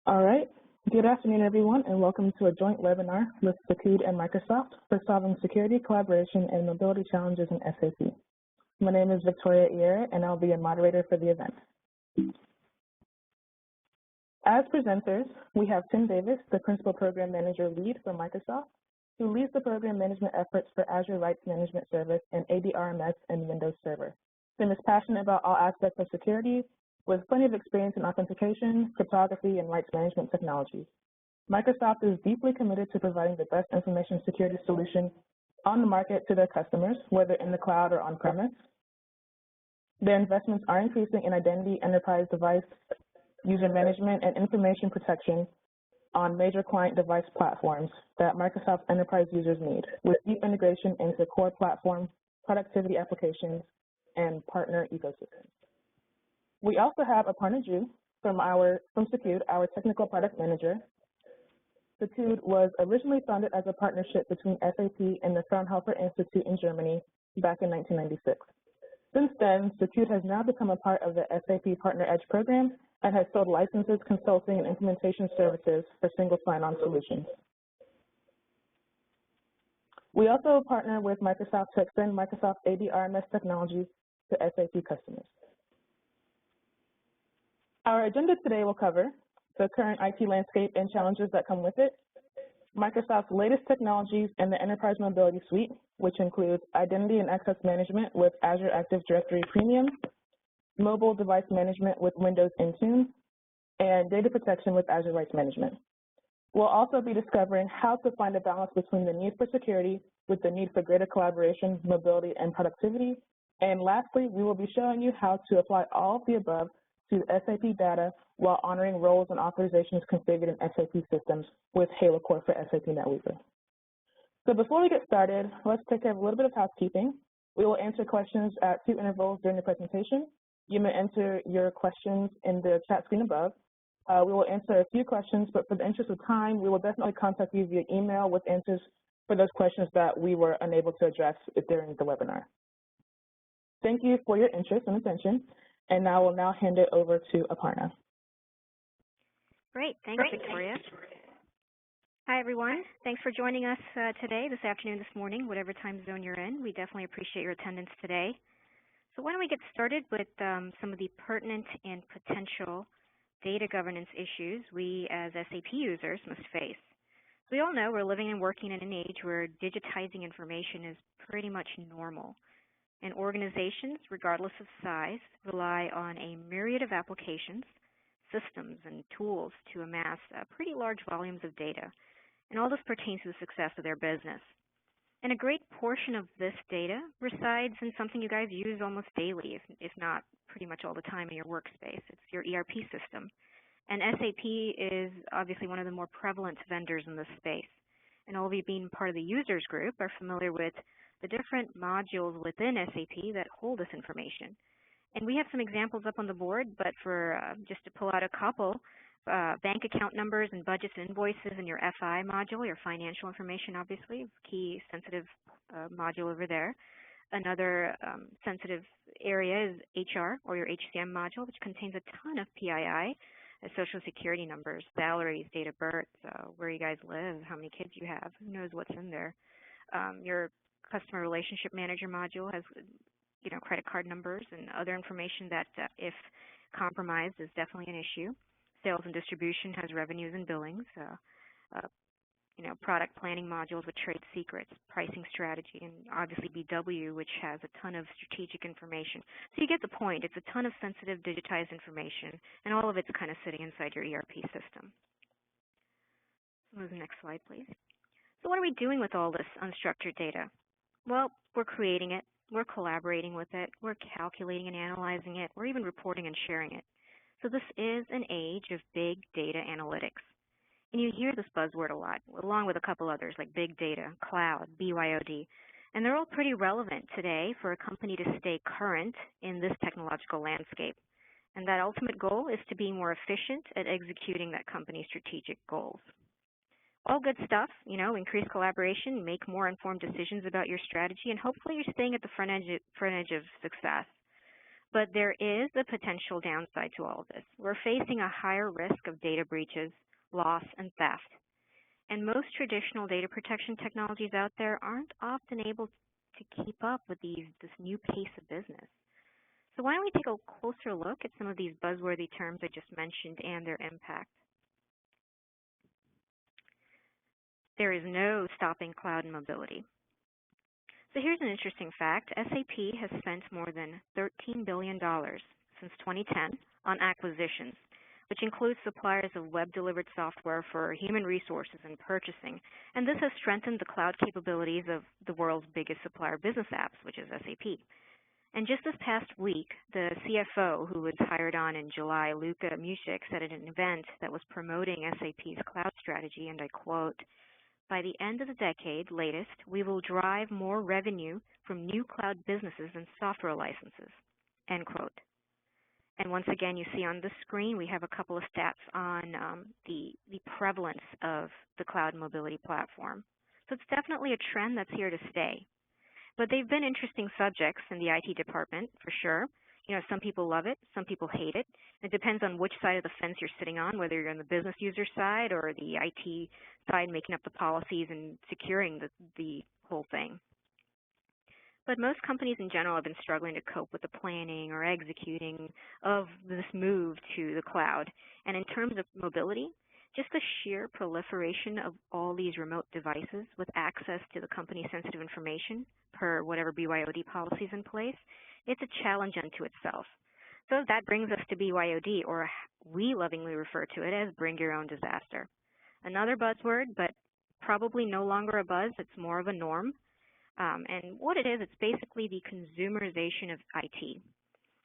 All right. Good afternoon, everyone, and welcome to a joint webinar with SECUDE and Microsoft for solving security, collaboration, and mobility challenges in SAP. My name is Victoria Iere, and I'll be a moderator for the event. As presenters, we have Tim Davis, the Principal Program Manager Lead for Microsoft, who leads the program management efforts for Azure Rights Management Service and ADRMS and Windows Server. Tim is passionate about all aspects of security, with plenty of experience in authentication, cryptography, and rights management technologies. Microsoft is deeply committed to providing the best information security solution on the market to their customers, whether in the cloud or on-premise. Their investments are increasing in identity, enterprise device, user management, and information protection on major client device platforms that Microsoft enterprise users need, with deep integration into core platform, productivity applications, and partner ecosystems. We also have Aparna Ju from SECUDE, our technical product manager. SECUDE was originally founded as a partnership between SAP and the Fraunhofer Institute in Germany back in 1996. Since then, SECUDE has now become a part of the SAP Partner Edge program and has sold licenses, consulting, and implementation services for single sign-on solutions. We also partner with Microsoft to extend Microsoft ADRMS technologies to SAP customers. Our agenda today will cover the current IT landscape and challenges that come with it, Microsoft's latest technologies and the Enterprise Mobility Suite, which includes identity and access management with Azure Active Directory Premium, mobile device management with Windows Intune, and data protection with Azure Rights Management. We'll also be discovering how to find a balance between the need for security with the need for greater collaboration, mobility, and productivity. And lastly, we will be showing you how to apply all of the above to SAP data while honoring roles and authorizations configured in SAP systems with Halo Core for SAP NetWeaver. So before we get started, let's take care of a little bit of housekeeping. We will answer questions at 2 intervals during the presentation. You may enter your questions in the chat screen above. We will answer a few questions, but for the interest of time, we will definitely contact you via email with answers for those questions that we were unable to address during the webinar. Thank you for your interest and attention. And I will now hand it over to Aparna. Great. Thanks, Victoria. Hi, everyone. Thanks for joining us today, this afternoon, this morning, whatever time zone you're in. We definitely appreciate your attendance today. So why don't we get started with some of the pertinent and potential data governance issues we as SAP users must face. We all know we're living and working in an age where digitizing information is pretty much normal. And organizations, regardless of size, rely on a myriad of applications, systems, and tools to amass pretty large volumes of data. And all this pertains to the success of their business. And a great portion of this data resides in something you guys use almost daily, if not pretty much all the time in your workspace. It's your ERP system. And SAP is obviously one of the more prevalent vendors in this space. And all of you being part of the users group are familiar with the different modules within SAP that hold this information. And we have some examples up on the board, but for just to pull out a couple, bank account numbers and budgets and invoices in your FI module, your financial information, obviously, key sensitive module over there. Another sensitive area is HR, or your HCM module, which contains a ton of PII, social security numbers, salaries, date of birth, where you guys live, how many kids you have, who knows what's in there. Your Customer Relationship Manager module has, credit card numbers and other information that, if compromised, is definitely an issue. Sales and distribution has revenues and billings. Product planning modules with trade secrets, pricing strategy, and obviously BW, which has a ton of strategic information. So you get the point. It's a ton of sensitive digitized information, and all of it's kind of sitting inside your ERP system. Move to the next slide, please. So what are we doing with all this unstructured data? Well, we're creating it, we're collaborating with it, we're calculating and analyzing it, we're even reporting and sharing it. So this is an age of big data analytics. And you hear this buzzword a lot, along with a couple others like big data, cloud, BYOD. And they're all pretty relevant today for a company to stay current in this technological landscape. And that ultimate goal is to be more efficient at executing that company's strategic goals. All good stuff, increase collaboration, make more informed decisions about your strategy, and hopefully you're staying at the front edge of success. But there is a potential downside to all of this. We're facing a higher risk of data breaches, loss, and theft. And most traditional data protection technologies out there aren't often able to keep up with this new pace of business. So why don't we take a closer look at some of these buzzworthy terms I just mentioned and their impact. There is no stopping cloud and mobility. So here's an interesting fact. SAP has spent more than $13 billion since 2010 on acquisitions, which includes suppliers of web-delivered software for human resources and purchasing. And this has strengthened the cloud capabilities of the world's biggest supplier business apps, which is SAP. And just this past week, the CFO, who was hired on in July, Luka Mucic, said at an event that was promoting SAP's cloud strategy, and I quote, "By the end of the decade, latest, we will drive more revenue from new cloud businesses and software licenses," end quote. And once again, you see on the screen, we have a couple of stats on the prevalence of the cloud mobility platform. So it's definitely a trend that's here to stay. But they've been interesting subjects in the IT department, for sure. You know, some people love it, some people hate it. It depends on which side of the fence you're sitting on, whether you're on the business user side or the IT side making up the policies and securing the whole thing. But most companies in general have been struggling to cope with the planning or executing of this move to the cloud. And in terms of mobility, just the sheer proliferation of all these remote devices with access to the company's sensitive information per whatever BYOD policies in place, it's a challenge unto itself. So that brings us to BYOD, or we lovingly refer to it as bring your own disaster. Another buzzword, but probably no longer a buzz, it's more of a norm. And what it is, it's basically the consumerization of IT.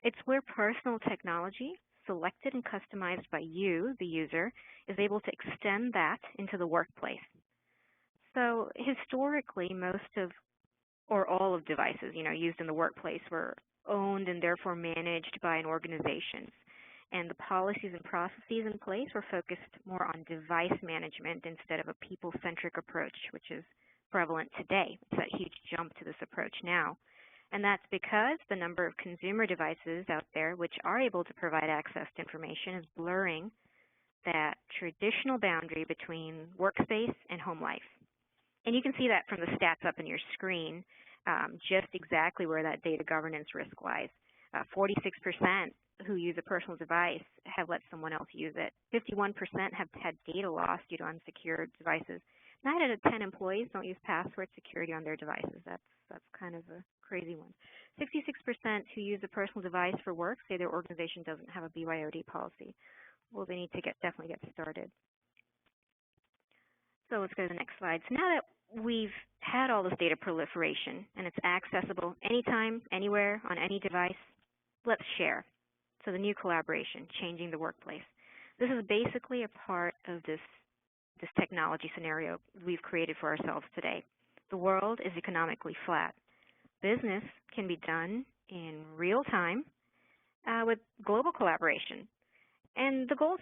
It's where personal technology, selected and customized by you, the user, is able to extend that into the workplace. So historically, most of, or all of devices, used in the workplace were owned and therefore managed by an organization. And the policies and processes in place were focused more on device management instead of a people-centric approach, which is prevalent today. It's that huge jump to this approach now. And that's because the number of consumer devices out there which are able to provide access to information is blurring that traditional boundary between workspace and home life. And you can see that from the stats up in your screen, just exactly where that data governance risk lies. 46% who use a personal device have let someone else use it. 51% have had data loss due to unsecured devices. 9 out of 10 employees don't use password security on their devices. That's kind of a crazy one. 66% who use a personal device for work say their organization doesn't have a BYOD policy. Well, they need to definitely get started. So let's go to the next slide. So now that we've had all this data proliferation and it's accessible anytime, anywhere, on any device, let's share. So the new collaboration, changing the workplace. This is basically a part of this technology scenario we've created for ourselves today. The world is economically flat. Business can be done in real time with global collaboration. And the goals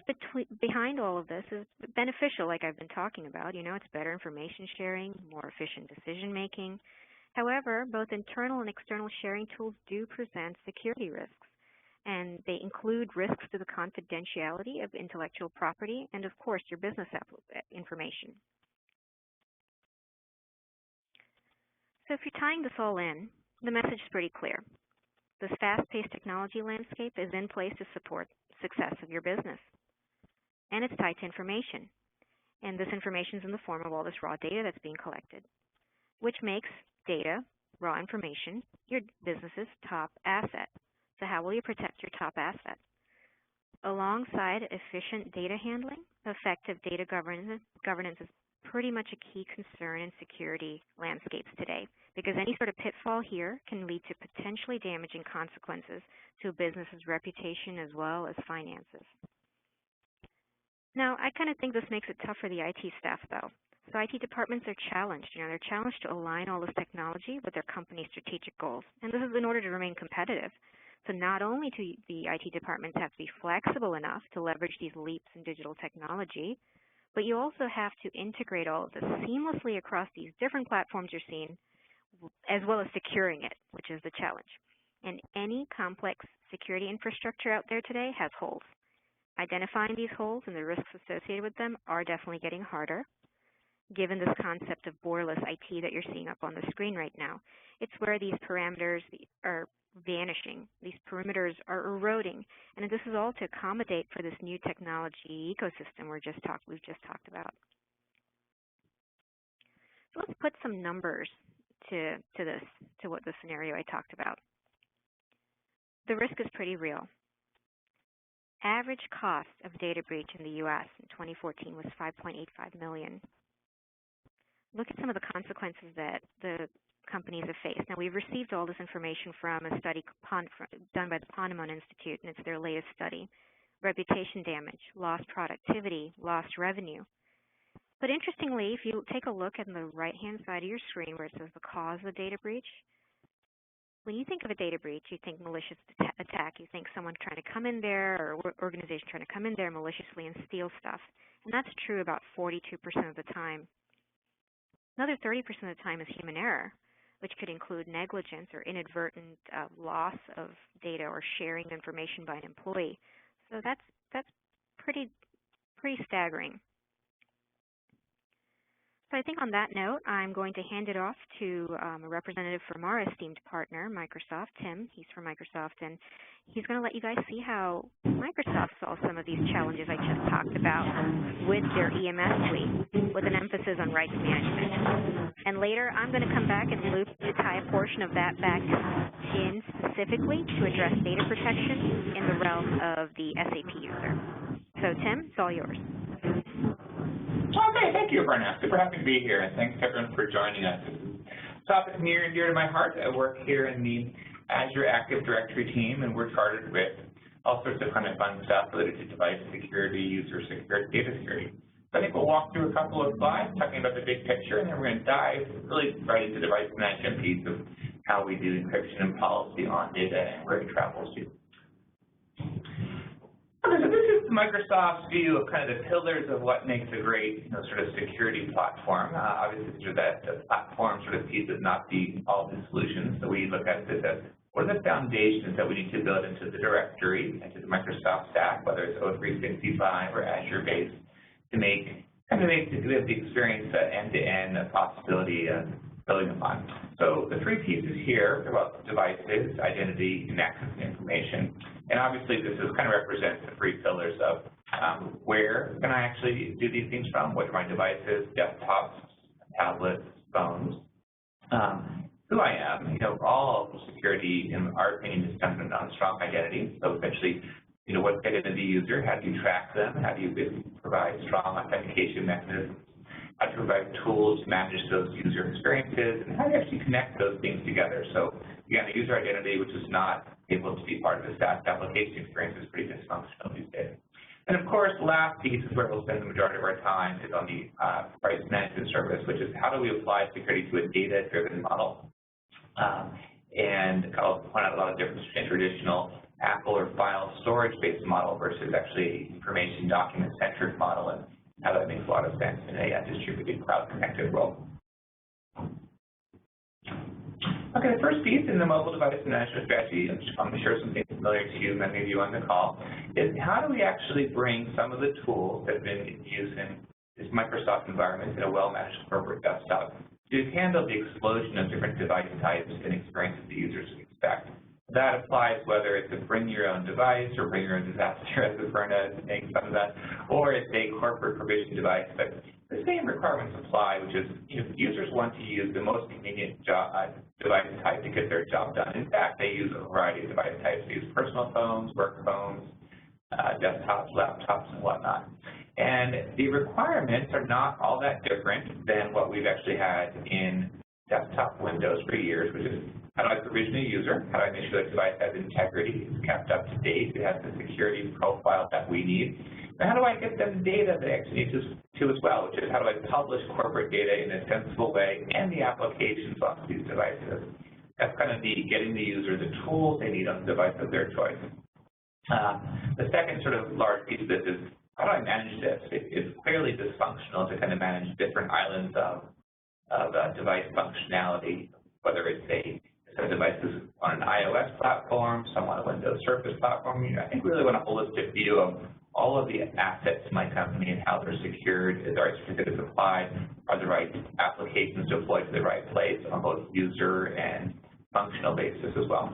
behind all of this is beneficial, like I've been talking about. It's better information sharing, more efficient decision making. However, both internal and external sharing tools do present security risks. And they include risks to the confidentiality of intellectual property and, of course, your business information. So if you're tying this all in, the message is pretty clear. This fast-paced technology landscape is in place to support success of your business. And it's tied to information. And this information is in the form of all this raw data that's being collected, which makes data, raw information, your business's top asset. So how will you protect your top asset? Alongside efficient data handling, effective data governance is pretty much a key concern in security landscapes today, because any sort of pitfall here can lead to potentially damaging consequences to a business's reputation as well as finances. Now, I kind of think this makes it tough for the IT staff, though. So IT departments are challenged. They're challenged to align all this technology with their company's strategic goals, and this is in order to remain competitive. So not only do the IT departments have to be flexible enough to leverage these leaps in digital technology, but you also have to integrate all of this seamlessly across these different platforms you're seeing, as well as securing it, which is the challenge. And any complex security infrastructure out there today has holes. Identifying these holes and the risks associated with them are definitely getting harder. Given this concept of borderless IT that you're seeing up on the screen right now, it's where these parameters are vanishing. These perimeters are eroding, and this is all to accommodate for this new technology ecosystem we've just talked about. So let's put some numbers to what the scenario I talked about. The risk is pretty real. Average cost of data breach in the U.S. in 2014 was $5.85 million. Look at some of the consequences that the companies have faced. Now, we've received all this information from a study done by the Ponemon Institute, and it's their latest study. Reputation damage, lost productivity, lost revenue. But interestingly, if you take a look at the right-hand side of your screen where it says the cause of the data breach, when you think of a data breach, you think malicious attack. You think someone trying to come in there or organization trying to come in there maliciously and steal stuff. And that's true about 42% of the time. Another 30% of the time is human error, which could include negligence or inadvertent loss of data or sharing information by an employee. So that's pretty staggering. So I think on that note, I'm going to hand it off to a representative from our esteemed partner, Microsoft, Tim. He's from Microsoft, and he's going to let you guys see how Microsoft solves some of these challenges I just talked about with their EMS suite, with an emphasis on rights management. And later, I'm going to come back and loop to tie a portion of that back in specifically to address data protection in the realm of the SAP user. So, Tim, it's all yours. Okay, thank you, Brenna. Super happy to be here, and thanks to everyone for joining us. This topic is near and dear to my heart. I work here in the Azure Active Directory team, and we're chartered with all sorts of kind of fun stuff related to device security, user security, data security. So I think we'll walk through a couple of slides talking about the big picture, and then we're going to dive really right into the device management piece of how we do encryption and policy on data and where it travels to. Okay, so this is Microsoft's view of kind of the pillars of what makes a great, sort of security platform. Obviously, these are the platform sort of pieces, not all the solutions. So we look at this as what are the foundations that we need to build into the directory, into the Microsoft stack, whether it's O365 or Azure-based, to make the experience end-to-end a possibility of building upon. So the three pieces here are about devices, identity, and access to information. And obviously, this kind of represents the three pillars of where can I actually do these things from? What are my devices, desktops, tablets, phones? Who I am, all security, in our opinion, is dependent on strong identity. So essentially, what's getting to the user? How do you track them? How do you provide strong authentication mechanisms? How to provide tools to manage those user experiences, and how do you actually connect those things together? So again, the user identity, which is not able to be part of the SaaS application experience, is pretty dysfunctional these days. And of course, the last piece is where we'll spend the majority of our time is on the rights management service, which is how do we apply security to a data-driven model? And I'll point out a lot of differences between traditional Apple or file storage-based model versus actually information document-centric model, and how that makes a lot of sense in a distributed cloud-connected world. Okay, the first piece in the mobile device management strategy, I'm sure something familiar to many of you on the call, is how do we actually bring some of the tools that have been in use in this Microsoft environment in a well-managed corporate desktop to handle the explosion of different device types and experiences the users expect. That applies whether it's a bring your own device or bring your own disaster, as Verna is saying some of that, or it's a corporate provision device. But the same requirements apply, which is users want to use the most convenient device type to get their job done. In fact, they use a variety of device types. They use personal phones, work phones, desktops, laptops, and whatnot. And the requirements are not all that different than what we've actually had in desktop Windows for years, which is how do I provision a user? How do I make sure that device has integrity, is kept up to date, it has the security profile that we need? And how do I get them data they actually need to as well, which is how do I publish corporate data in a sensible way and the applications on these devices? That's kind of getting the user the tools they need on the device of their choice. The second sort of large piece of this is how do I manage this? It's clearly dysfunctional to kind of manage different islands of device functionality, whether it's a some devices on an iOS platform, some on a Windows Surface platform. I think we really want a holistic view of all of the assets in my company and how they're secured, is the right certificates applied, are the right applications deployed to the right place on both user and functional basis as well.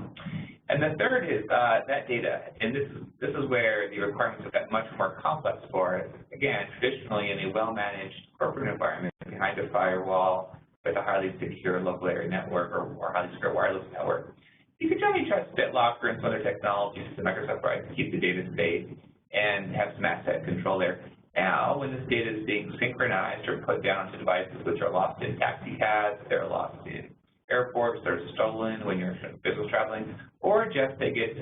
And the third is that data, and this is where the requirements have gotten much more complex for us. Again, traditionally in a well-managed corporate environment behind a firewall with a highly secure local area network or highly secure wireless network, you can generally trust BitLocker and some other technologies to Microsoft right to keep the data safe and have some asset control there. Now, when this data is being synchronized or put down onto devices which are lost in taxi cabs, they're lost in airports, they're stolen when you're business traveling, or just they get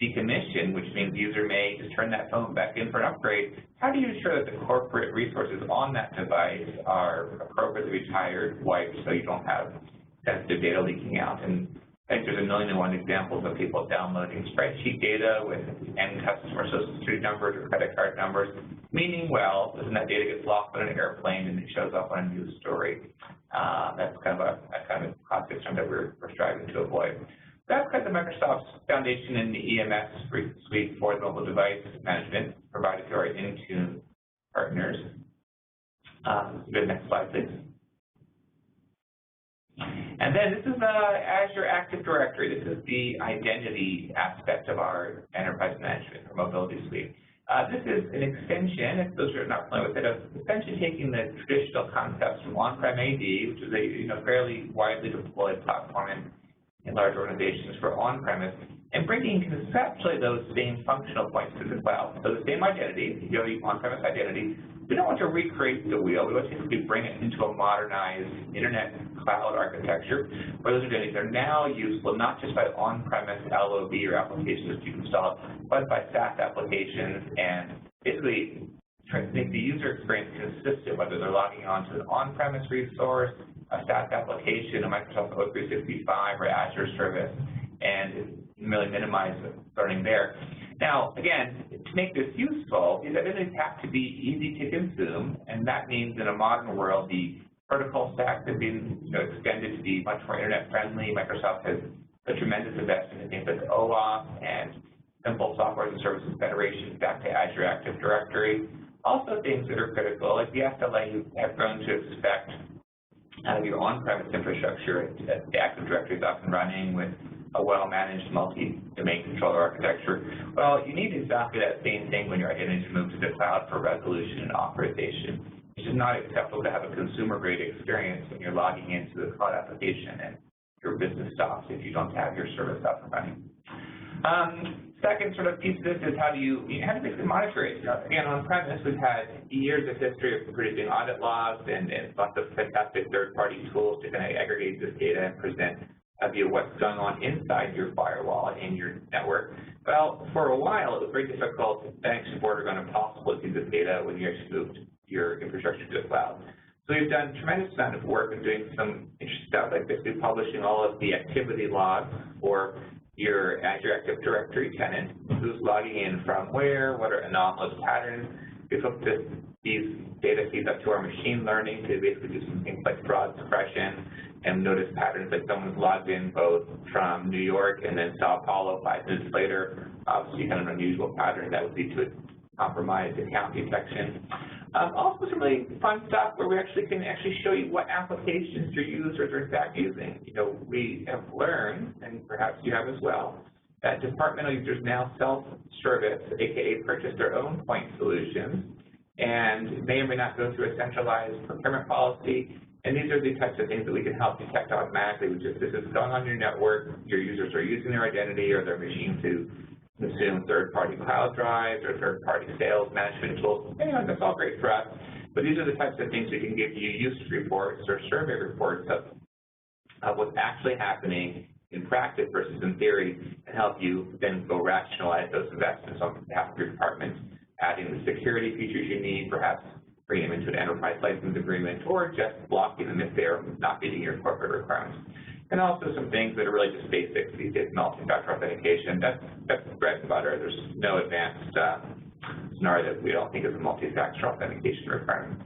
decommissioned, which means the user may just turn that phone back in for an upgrade. How do you ensure that the corporate resources on that device are appropriately retired, wiped, so you don't have sensitive data leaking out? And I think there's a million and one examples of people downloading spreadsheet data with end customer social security numbers or credit card numbers, meaning well, and that data gets lost on an airplane and it shows up on a news story. That's kind of a cost system that we're striving to avoid. That's kind of Microsoft's foundation in the EMS suite for the mobile device management provided to our Intune partners. Go to the next slide, please. And then this is the Azure Active Directory. This is the identity aspect of our enterprise management or mobility suite. This is an extension, if those are not familiar with it, of essentially taking the traditional concepts from on-prem AD, which is a fairly widely deployed platform in large organizations for on-premise, and bringing conceptually those same functional points to the cloud. So the same identity, you have the on-premise identity. We don't want to recreate the wheel. We want to simply bring it into a modernized internet cloud architecture where those identities are now useful not just by on-premise LOB or applications that you install, but by SaaS applications, and basically try to make the user experience consistent, whether they're logging on to an on-premise resource, a SaaS application, a Microsoft O365 or Azure service, and really minimize learning there. Now, again, to make this useful, these identities have to be easy to consume, and that means in a modern world, the protocol stacks have been extended to be much more internet-friendly. Microsoft has a tremendous investment in things like OAuth and simple software and services federation back to Azure Active Directory. Also things that are critical, like the SLA you have grown to expect out of your on-premise infrastructure. The Active Directory is up and running with a well-managed multi-domain controller architecture. Well, you need exactly that same thing when your identities are moved to the cloud for resolution and authorization. It's just not acceptable to have a consumer-grade experience when you're logging into the cloud application and your business stops if you don't have your service up and running. Second sort of piece of this is how do you basically monitor it. Again, on-premise, we've had years of history of producing audit logs and lots of fantastic third-party tools to kind of aggregate this data and present a view of what's going on inside your firewall and your network. Well, for a while, it was very difficult, actually borderline impossible to see this data when you actually moved your infrastructure to the cloud. So we've done a tremendous amount of work in doing some interesting stuff, like basically publishing all of the activity logs for your Azure Active Directory tenant, who's logging in from where, what are anomalous patterns. We've hooked these data feeds up to our machine learning to basically do some things like fraud suppression and notice patterns like someone's logged in both from New York and then Sao Paulo 5 minutes later. Obviously kind of an unusual pattern that would lead to a compromised account detection. Also some really fun stuff where we can show you what applications your users are in fact using. We have learned, and perhaps you have as well, that departmental users now self-service, aka purchase their own point solutions, and may or may not go through a centralized procurement policy. And these are the types of things that we can help detect automatically, which is this is going on your network, your users are using their identity or their machine to consume third-party cloud drives or third-party sales management tools. Anyway, that's all great for us. But these are the types of things we can give you use reports or survey reports of what's actually happening in practice versus in theory, and help you then go rationalize those investments on behalf of your department, adding the security features you need, perhaps bringing them into an enterprise license agreement, or just blocking them if they're not meeting your corporate requirements. And also some things that are really just basics these days, multi-factor authentication. That's bread and butter. There's no advanced scenario that we don't think is a multi-factor authentication requirement.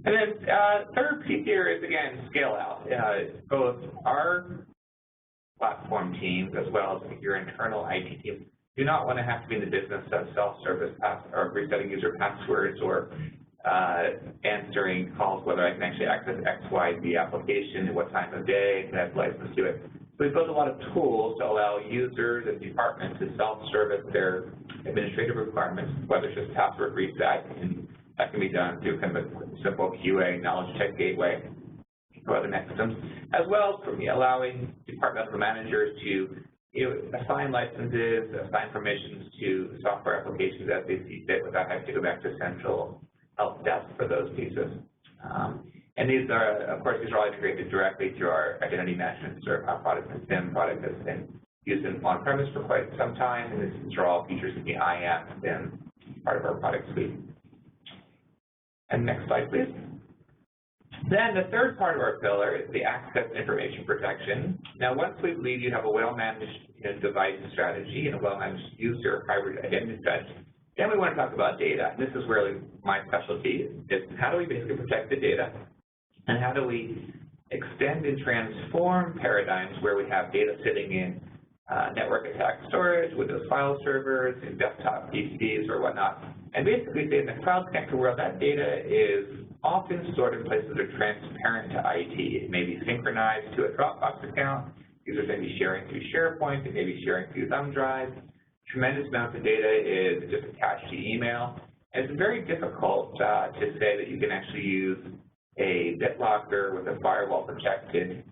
And then third piece here is, again, scale out. Both our platform teams, as well as your internal IT team, do not want to have to be in the business of self-service or resetting user passwords or answering calls whether I can actually access X, Y, Z application at what time of day, can I have license to it. So we've built a lot of tools to allow users and departments to self-service their administrative requirements, whether it's just password reset, and that can be done through kind of a simple QA, knowledge check gateway, or other mechanisms, as well as allowing departmental managers to assign licenses, assign permissions to software applications as they see fit without having to go back to central help desk for those pieces. And these are, of course, these are all integrated directly through our identity management product, the SIM product that's been used on-premise for quite some time, and these are all features of the IAM SIM part of our product suite. And next slide, please. Then the third part of our pillar is the access information protection. Now, once we believe you have a well-managed device strategy and a well-managed user hybrid identity strategy, then we want to talk about data. This is really my specialty, is how do we basically protect the data, and how do we extend and transform paradigms where we have data sitting in network attached storage, Windows file servers, in desktop PCs or whatnot, and basically say in the cloud connected world, that data is often stored in places that are transparent to IT. It may be synchronized to a Dropbox account. Users may be sharing through SharePoint. They may be sharing through thumb drive. Tremendous amounts of data is just attached to email. And it's very difficult to say that you can actually use a BitLocker with a firewall protected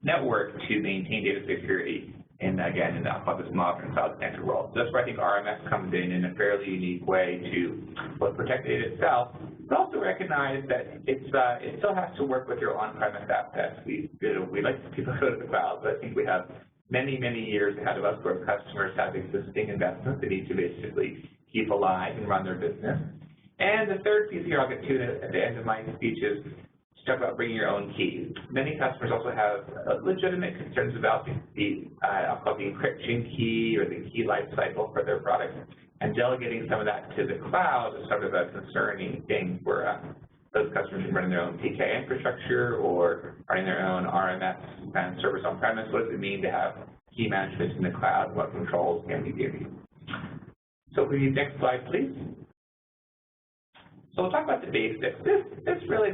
network to maintain data security in, again, in this modern cloud connected world. So that's where I think RMS comes in a fairly unique way to both protect data itself, but also recognize that it still has to work with your on-premise assets. We like people to go to the cloud, but I think we have many, many years ahead of us where customers have existing investments they need to basically keep alive and run their business. And the third piece here I'll get to at the end of my speech is to talk about bringing your own keys. Many customers also have legitimate concerns about I'll call the encryption key or the key life cycle for their products, and delegating some of that to the cloud is sort of a concerning thing for those customers who run their own PK infrastructure or running their own RMS and servers on-premise. What does it mean to have key management in the cloud? What controls can we give you? So please, next slide, please. So we'll talk about the basics. This really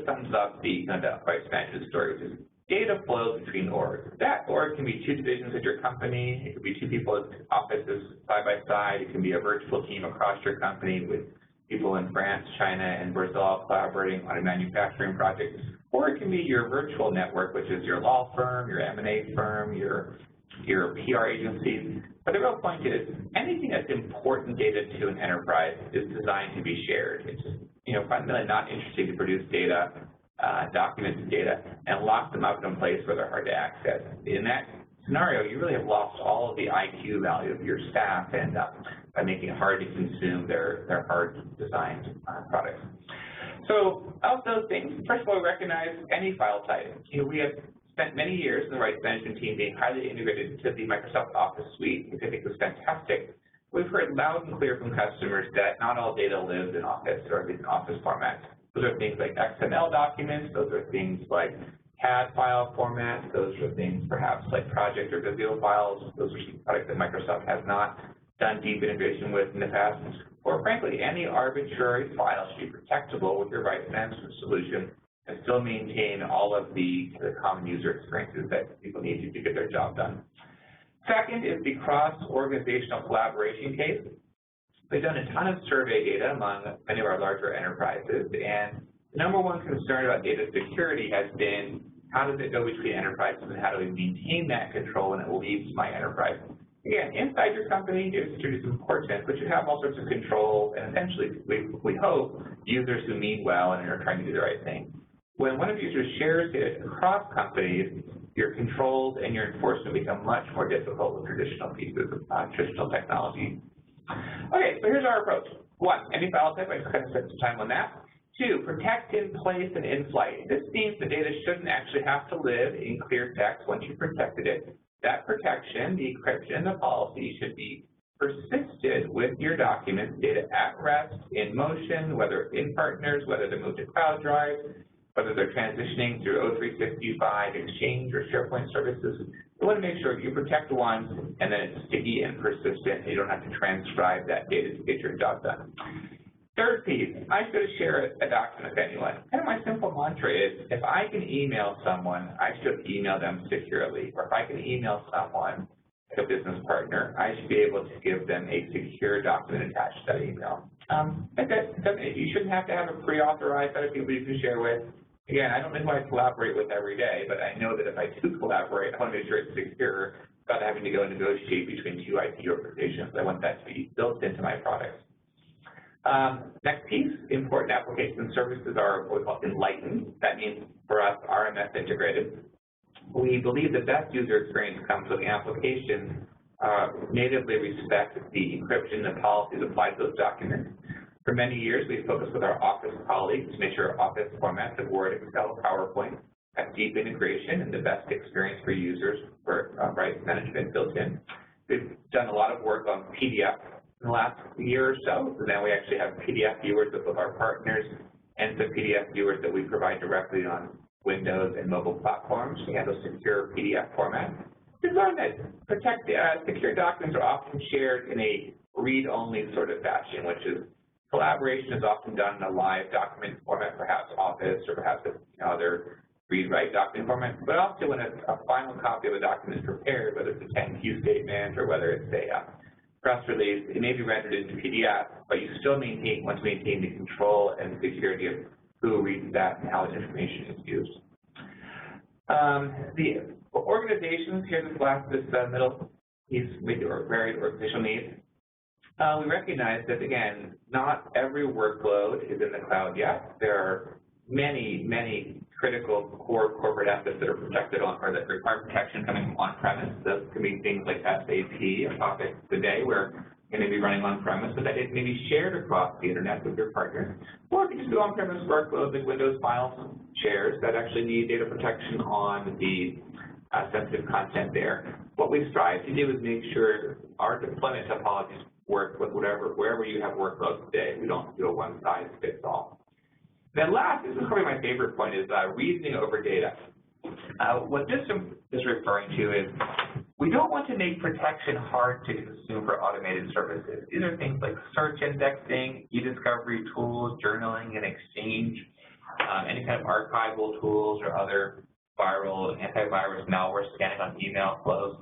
sums up the kind of price management story, which is data flows between orgs. That org can be two divisions at your company. It could be two people at offices side by side. It can be a virtual team across your company with people in France, China, and Brazil collaborating on a manufacturing project. Or it can be your virtual network, which is your law firm, your M&A firm, your PR agencies. But the real point is anything that's important data to an enterprise is designed to be shared. It's fundamentally not interesting to produce data, documented data, and lock them up in a place where they're hard to access. In that scenario, you really have lost all of the IQ value of your staff and by making it hard to consume their hard-designed products. So of those things, first of all, we recognize any file type. We have spent many years in the rights management team being highly integrated into the Microsoft Office suite, which I think was fantastic. We've heard loud and clear from customers that not all data lives in Office or at least in Office formats. Those are things like XML documents. Those are things like CAD file formats. Those are things perhaps like project or Visio files. Those are products that Microsoft has not done deep integration with in the past. Or frankly, any arbitrary file should be protectable with your rights management solution and still maintain all of the common user experiences that people need to get their job done. Second is the cross-organizational collaboration case. We've done a ton of survey data among many of our larger enterprises, and the number one concern about data security has been how does it go between enterprises and how do we maintain that control when it leaves my enterprise? Again, inside your company, data security is important, but you have all sorts of control, and essentially, we hope, users who mean well and are trying to do the right thing. When one of the users shares data across companies, your controls and your enforcement become much more difficult with traditional pieces of traditional technology. Okay, so here's our approach. One, any file type, I just kind of spent some time on that. Two, protect in place and in flight. This means the data shouldn't actually have to live in clear text once you've protected it. That protection, the encryption, the policy should be persisted with your documents, data at rest, in motion, whether in partners, whether they move to cloud drives, whether they're transitioning through O365, Exchange, or SharePoint services, you want to make sure you protect once and then it's sticky and persistent, and you don't have to transcribe that data to get your job done. Third piece, I should share a document with anyone. Kind of my simple mantra is, if I can email someone, I should email them securely. Or if I can email someone, like a business partner, I should be able to give them a secure document attached to that email. You shouldn't have to have a pre-authorized set of people you can share with. Again, I don't know who I collaborate with every day, but I know that if I do collaborate, I want to make sure it's secure without having to go and negotiate between two IT organizations. I want that to be built into my products. Next piece, important application services are what we call enlightened. That means for us, RMS integrated. We believe the best user experience comes when the application natively respects the encryption and policies applied to those documents. For many years, we've focused with our Office colleagues to make sure Office formats of Word, Excel, PowerPoint have deep integration and the best experience for users for rights management built in. We've done a lot of work on PDF in the last year or so. So now we actually have PDF viewers with both our partners and some PDF viewers that we provide directly on Windows and mobile platforms. We have a secure PDF format. We've learned that secure documents are often shared in a read-only sort of fashion, which is collaboration is often done in a live document format, perhaps Office or perhaps other read-write document format, but also when a final copy of a document is prepared, whether it's a 10Q statement or whether it's a press release, it may be rendered into PDF, but you still want to maintain the control and security of who reads that and how the information is used. The organizations, here this middle piece with your varied organizational needs. We recognize that, again, not every workload is in the cloud yet. There are many, many critical core corporate assets that are protected on, or that require protection coming from on-premise. Those can be things like SAP, a topic today where you're going to be running on-premise, but that it may be shared across the internet with your partners. Or if you just do on-premise workloads like Windows files shares that actually need data protection on the sensitive content there. What we strive to do is make sure our deployment topologies work with wherever you have workloads today. We don't do a one-size-fits-all. Then last, this is probably my favorite point, is reasoning over data. What this is referring to is we don't want to make protection hard to consume for automated services. These are things like search indexing, e-discovery tools, journaling and Exchange, any kind of archival tools or other viral, antivirus, malware scanning on email flows.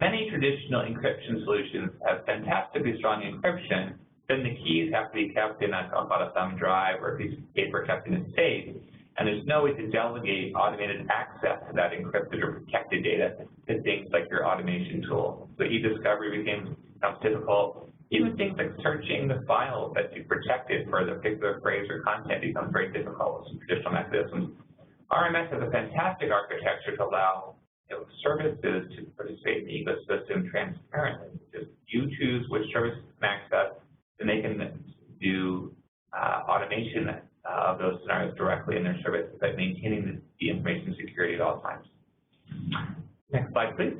Many traditional encryption solutions have fantastically strong encryption, then the keys have to be kept in a thumb drive or a piece of paper kept in a safe, and there's no way to delegate automated access to that encrypted or protected data to things like your automation tool. So e-discovery becomes difficult. Even things like searching the file that you protected for the particular phrase or content becomes very difficult with some traditional mechanisms. RMS has a fantastic architecture to allow services to participate in the ecosystem transparently. Just you choose which services can access, and they can do automation of those scenarios directly in their service, but maintaining the information security at all times. Next slide, please.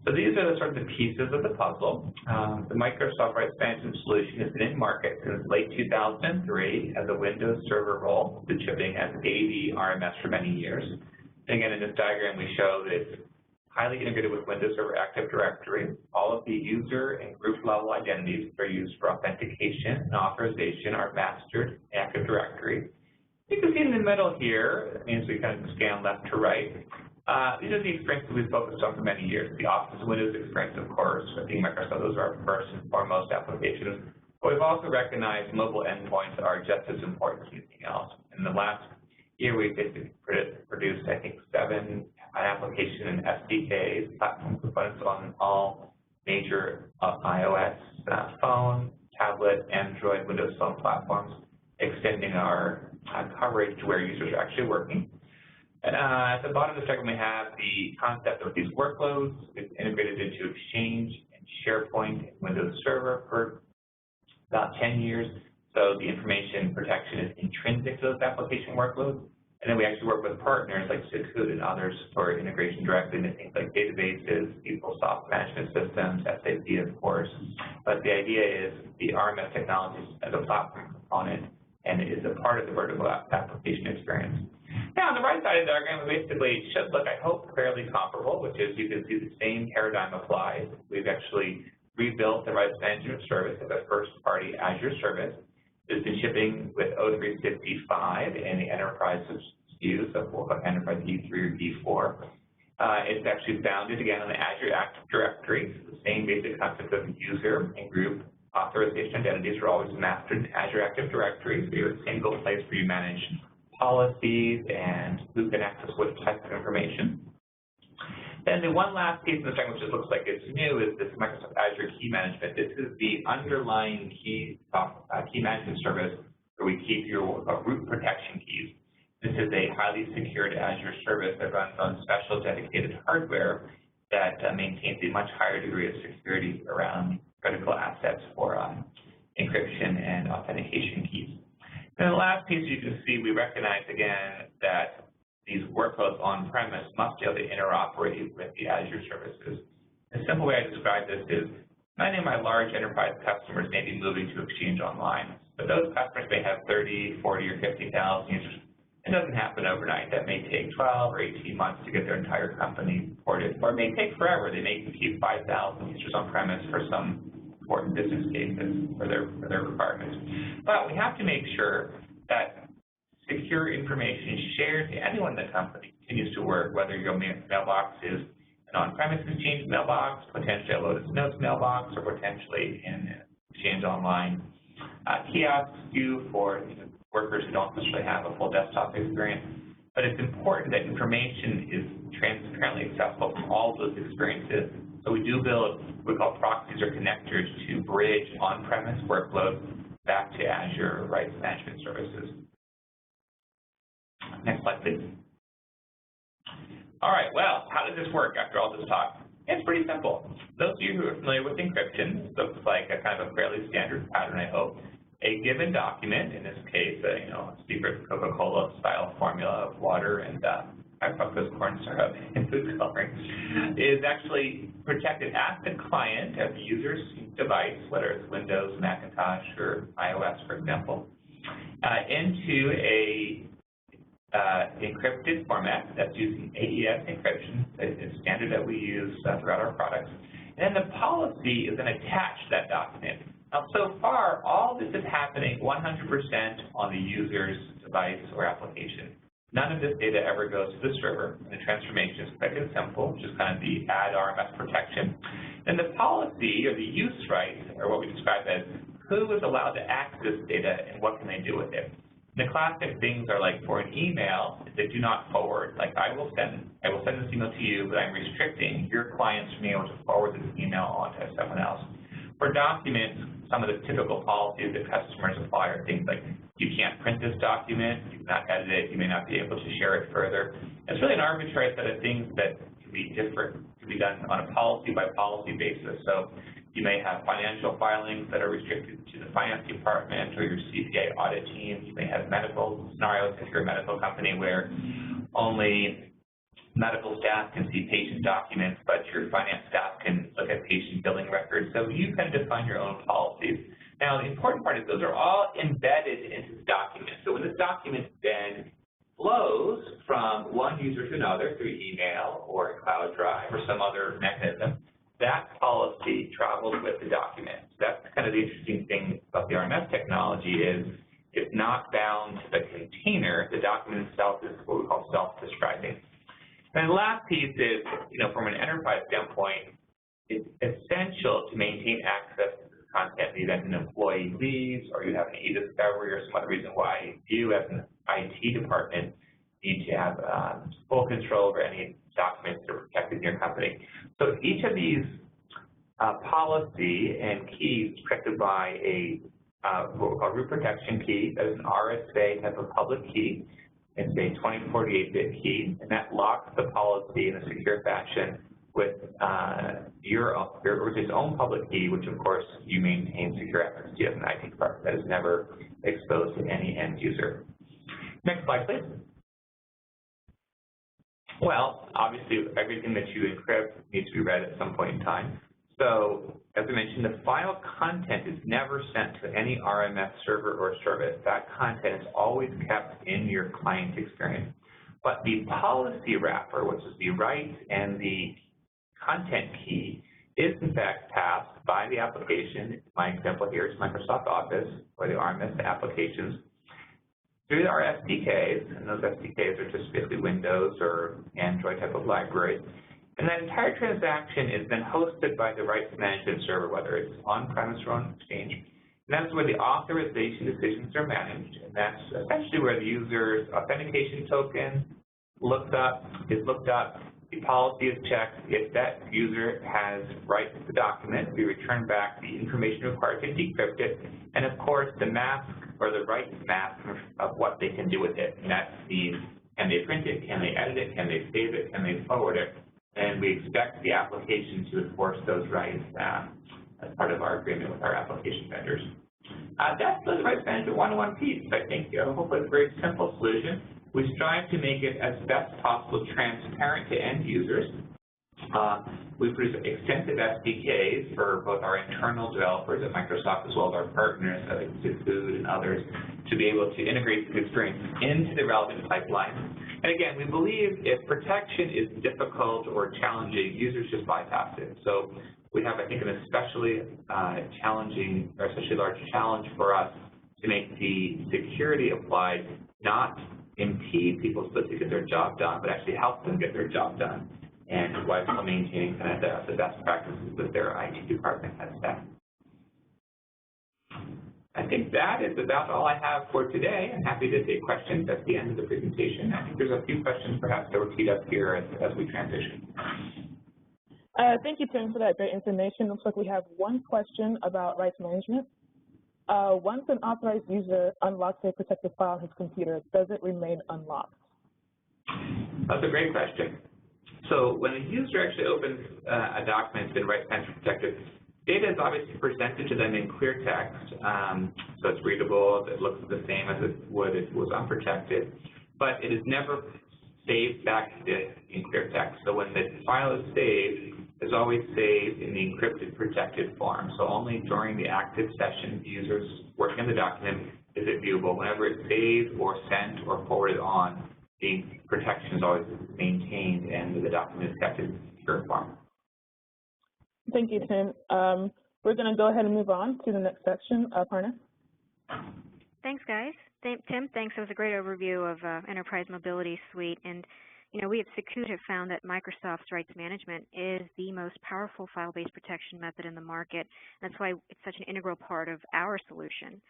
So these are the sort of the pieces of the puzzle. The Microsoft Rights Management solution has been in market since late 2003 as a Windows Server role, distributing as AD RMS for many years. Again, in this diagram, we show that it's highly integrated with Windows Server Active Directory. All of the user and group level identities that are used for authentication and authorization are mastered in Active Directory. You can see in the middle here, that means we kind of scan left to right. These are the experiences we've focused on for many years. The Office and Windows experience, of course, I think Microsoft, those are our first and foremost applications. But we've also recognized mobile endpoints are just as important as anything else. In the last year, we've basically produced, I think, 7 application and SDKs, platform components on all major iOS phone, tablet, Android, Windows Phone platforms, extending our coverage to where users are actually working. And at the bottom of the diagram, we have the concept of these workloads. It's integrated into Exchange and SharePoint and Windows Server for about 10 years. So the information protection is intrinsic to those application workloads. And then we actually work with partners like SECUDE and others for integration directly into things like databases, PeopleSoft management systems, SAP, of course. But the idea is the RMS technologies as a platform component and is a part of the vertical application experience. Now, on the right side of the diagram, we basically should look, I hope, fairly comparable, which is you can see the same paradigm applies. We've actually rebuilt the rights management service as a first-party Azure service. It's been shipping with O365 and the enterprise SKUs of Enterprise E3 or E4. It's actually founded, again, on the Azure Active Directory. So the same basic concept of user and group authorization identities are always mastered in Azure Active Directory. So you have a single place where you manage policies and who can access what type of information. Then the one last piece in the second, which just looks like it's new, is this Microsoft Azure Key Management. This is the underlying key management service where we keep your root protection keys. This is a highly secured Azure service that runs on special dedicated hardware that maintains a much higher degree of security around critical assets for encryption and authentication keys. And the last piece you can see, we recognize again that these workloads on-premise must be able to interoperate with the Azure services. A simple way I describe this is many of my large enterprise customers may be moving to Exchange Online, but those customers may have 30, 40, or 50,000 users. It doesn't happen overnight. That may take 12 or 18 months to get their entire company ported, or it may take forever. They may keep 5,000 users on-premise for some important business cases for their requirements. But we have to make sure that secure information shared to anyone in the company continues to work, whether your mailbox is an on-premise Exchange mailbox, potentially a Lotus Notes mailbox, or potentially in Exchange Online kiosks due for workers who don't necessarily have a full desktop experience. But it's important that information is transparently accessible from all of those experiences. So we do build what we call proxies or connectors to bridge on-premise workloads back to Azure Rights Management Services. Next slide, please. All right, well, how does this work after all this talk? It's pretty simple. Those of you who are familiar with encryption, looks like a kind of a fairly standard pattern, I hope. A given document, in this case, a secret Coca-Cola style formula of water and high fructose corn syrup and food coloring, is actually protected at the client, at the user's device, whether it's Windows, Macintosh, or iOS, for example, into a encrypted format that's using AES encryption. It's a standard that we use throughout our products. And then the policy is then attached to that document. Now, so far, all this is happening 100% on the user's device or application. None of this data ever goes to the server, and the transformation is quick and simple, which is kind of the add RMS protection. And the policy or the use rights, or what we describe as who is allowed to access data and what can they do with it. The classic things are like for an email, they do not forward. Like I will send this email to you, but I'm restricting your clients from being able to forward this email on to someone else. For documents, some of the typical policies that customers apply are things like you can't print this document, you cannot edit it, you may not be able to share it further. It's really an arbitrary set of things that can be different, can be done on a policy by policy basis. So you may have financial filings that are restricted to the finance department or your CPA audit team. You may have medical scenarios if you're a medical company where only medical staff can see patient documents, but your finance staff can look at patient billing records. So you can define your own policies. Now, the important part is those are all embedded into the document. So when this document then flows from one user to another through email or a cloud drive or some other mechanism, that policy travels with the document. So that's kind of the interesting thing about the RMS technology is it's not bound to the container. The document itself is what we call self-describing. And the last piece is, from an enterprise standpoint, it's essential to maintain access to the content in the event an employee leaves or you have an e-discovery or some other reason why you as an IT department need to have full control over any documents that are protected in your company. So each of these policy and keys is protected by a what we call root protection key. That is an RSA type of public key. It's a 2048-bit key, and that locks the policy in a secure fashion with your own public key, which of course you maintain secure access to as an IT department. That is never exposed to any end user. Next slide, please. Well, obviously, everything that you encrypt needs to be read at some point in time. So, as I mentioned, the file content is never sent to any RMS server or service. That content is always kept in your client experience. But the policy wrapper, which is the rights and the content key, is in fact passed by the application. My example here is Microsoft Office, or the RMS applications, through our SDKs, and those SDKs are just basically Windows or Android type of libraries. And that entire transaction is then hosted by the rights management server, whether it's on-premise or on Exchange. And that's where the authorization decisions are managed, and that's essentially where the user's authentication token is looked up, the policy is checked. If that user has rights to the document, we return back the information required to decrypt it, and of course the mask or the rights mask of what they can do with it. And that's the, can they print it, can they edit it, can they save it, can they forward it? And we expect the application to enforce those rights as part of our agreement with our application vendors. That's the rights management 101 piece. I think hopefully it's a very simple solution. We strive to make it as best possible transparent to end users. We produce extensive SDKs for both our internal developers at Microsoft as well as our partners like SECUDE and others to be able to integrate the experience into the relevant pipeline. And again, we believe if protection is difficult or challenging, users just bypass it. So we have, I think, an especially challenging or especially large challenge for us to make the security applied not impede people's ability to get their job done, but actually help them get their job done, and while still maintaining kind of the best practices with their IT department and staff. I think that is about all I have for today. I'm happy to take questions at the end of the presentation. I think there's a few questions perhaps that were teed up here as we transition. Thank you, Tim, for that great information. Looks like we have one question about rights management. Once an authorized user unlocks a protected file on his computer, does it remain unlocked? That's a great question. So when a user actually opens a document that's been rights management protected, data is obviously presented to them in clear text, so it's readable, it looks the same as it would if it was unprotected, but it is never saved back in clear text. So when the file is saved, it's always saved in the encrypted protected form. So only during the active session, the user's working on the document is it viewable. Whenever it's saved or sent or forwarded on, the protection is always maintained and the document is kept in secure form. Thank you, Tim. We're going to go ahead and move on to the next section. Parna? Thanks, guys. Tim, thanks. That was a great overview of Enterprise Mobility Suite. And, you know, we at SECUDE have found that Microsoft's rights management is the most powerful file-based protection method in the market. That's why it's such an integral part of our solution.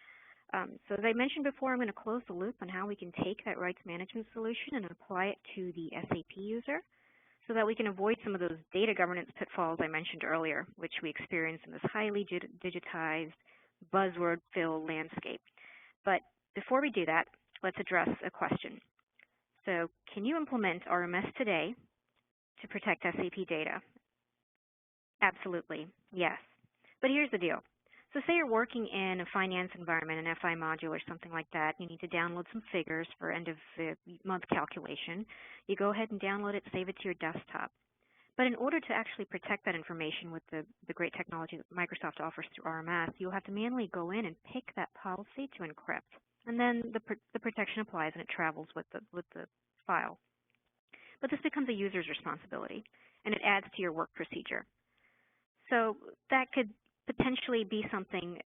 So as I mentioned before, I'm going to close the loop on how we can take that rights management solution and apply it to the SAP user so that we can avoid some of those data governance pitfalls I mentioned earlier, which we experience in this highly digitized, buzzword-filled landscape. But before we do that, let's address a question. So can you implement RMS today to protect SAP data? Absolutely, yes. But here's the deal. So say you're working in a finance environment, an FI module or something like that. You need to download some figures for end of the month calculation. You go ahead and download it, save it to your desktop. But in order to actually protect that information with the great technology that Microsoft offers through RMS, you'll have to manually go in and pick that policy to encrypt. And then the protection applies and it travels with the file. But this becomes a user's responsibility, and it adds to your work procedure. So that could potentially be something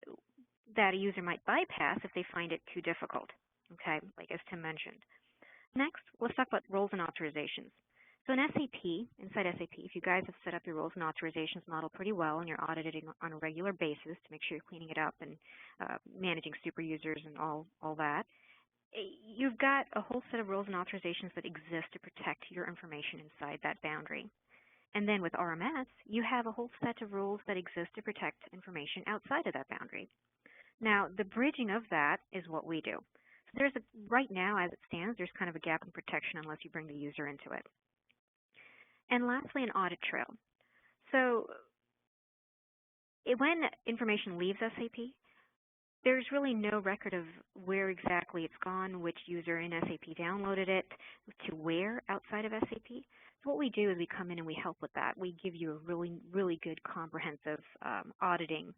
that a user might bypass if they find it too difficult, okay, like as Tim mentioned. Next, let's talk about roles and authorizations. So in SAP, inside SAP, if you guys have set up your roles and authorizations model pretty well and you're auditing on a regular basis to make sure you're cleaning it up and managing super users and all that, you've got a whole set of roles and authorizations that exist to protect your information inside that boundary. And then with RMS, you have a whole set of rules that exist to protect information outside of that boundary. Now, the bridging of that is what we do. So right now, as it stands, there's kind of a gap in protection unless you bring the user into it. And lastly, an audit trail. So when information leaves SAP, there's really no record of where exactly it's gone, which user in SAP downloaded it, to where outside of SAP. So what we do is we come in and we help with that. We give you a really good comprehensive auditing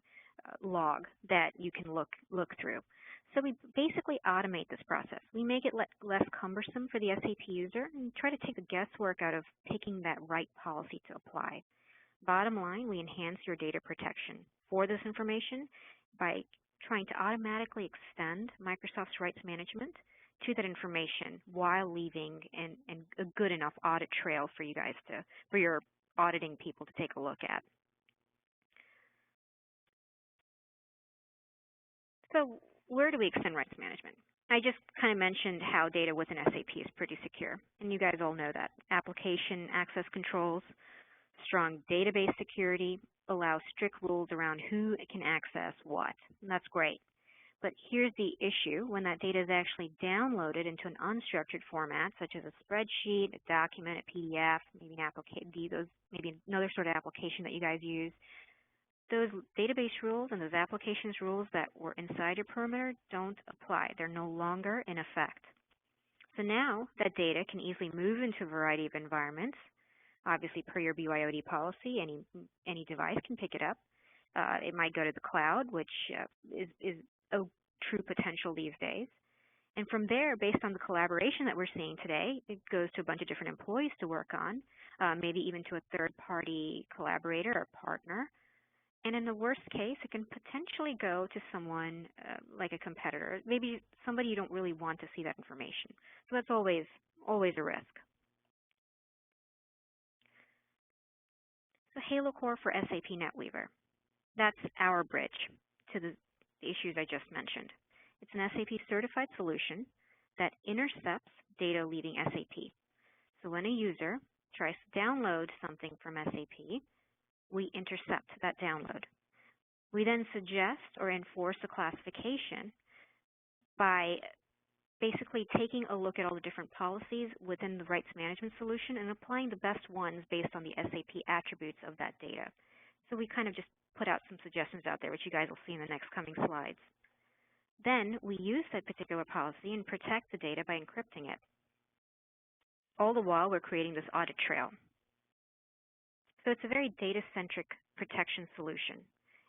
log that you can look through. So we basically automate this process. We make it less cumbersome for the SAP user and try to take the guesswork out of picking that right policy to apply. Bottom line, we enhance your data protection for this information by trying to automatically extend Microsoft's rights management to that information while leaving a good enough audit trail for you guys for your auditing people to take a look at. So where do we extend rights management? I just kind of mentioned how data within SAP is pretty secure, and you guys all know that. Application access controls, strong database security, allow strict rules around who can access what, and that's great. But here's the issue: when that data is actually downloaded into an unstructured format, such as a spreadsheet, a document, a PDF, maybe maybe another sort of application that you guys use, those database rules and those applications rules that were inside your perimeter don't apply. They're no longer in effect. So now that data can easily move into a variety of environments. Obviously, per your BYOD policy, any device can pick it up. It might go to the cloud, which is a true potential these days. And from there, based on the collaboration that we're seeing today, it goes to a bunch of different employees to work on, maybe even to a third-party collaborator or partner. And in the worst case, it can potentially go to someone like a competitor, maybe somebody you don't really want to see that information. So that's always a risk. So Halo Core for SAP NetWeaver. That's our bridge to the issues I just mentioned. It's an SAP certified solution that intercepts data leaving SAP. So when a user tries to download something from SAP, we intercept that download. We then suggest or enforce a classification by basically taking a look at all the different policies within the rights management solution and applying the best ones based on the SAP attributes of that data. So we kind of just put out some suggestions out there, which you guys will see in the next coming slides. Then we use that particular policy and protect the data by encrypting it. All the while, we're creating this audit trail. So it's a very data-centric protection solution,